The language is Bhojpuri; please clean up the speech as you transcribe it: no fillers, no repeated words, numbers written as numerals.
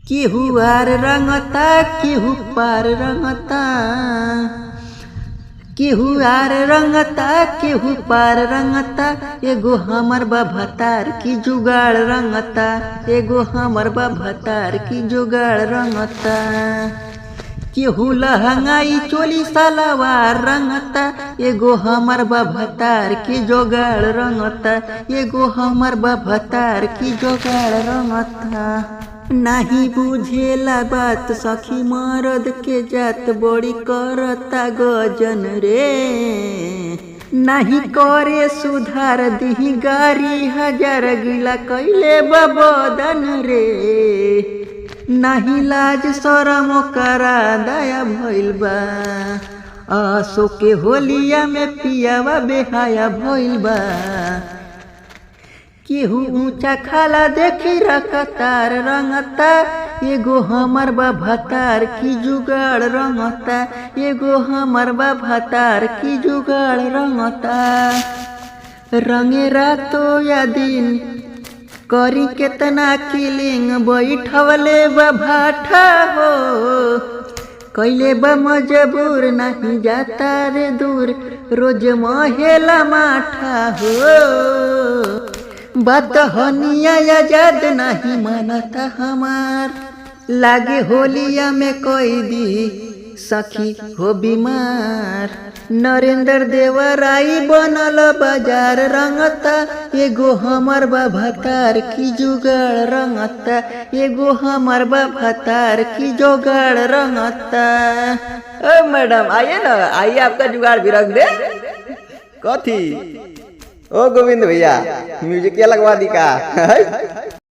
केहू आर रंगता केहू पार रंगता, केहू आर रंगता केहू पार रंगता। एगो हमर बभतार की जुगाड़ रंगता, एगो हमर बभतार की जुगाड़ रंगता। केहू लहंगाई चोली सलवार रंगता, एगो हमर बभतार की जोगाड़ रंगता, एगो हमर बभतार की जोगाड़ रंगता। नहीं बुझेला बात सखी मरद के जात बड़ी करता गजन रे। नहीं करे सुधार दिही गारी हजार गिला कैले बबदन रे। नहीं लाज शरम करा दया भइल बा, आसो के होलिया में पियावा बेहाया भइल बा। केहू ऊंचा खाला देखी रकतार रंगता, एगो हमर बभतार की जुगाड़ रंगता, एगो हमर बभतार की जुगाड़ रंगता। रंगे रातो या दिन करी केतना किलिंग बैठवले बभाठा हो। कैले बा मजबूर नहीं जाता रे दूर, रोज महेला माठा हो। बात हनिया आजाद नहीं मानता हमार, लागे होलिया में कोई दी सखी हो बीमार। नरेंद्र देवराई बनल बाजार रंगता, एगो हमर बभतार की जुगाड़ रंगता, एगो हमर बभतार की जुगाड़ रंगता। मैडम आइए ना, आइए आपका जुगाड़ भी रख दे। कथी ओ गोविंद भैया म्यूजिक लगवा दी का।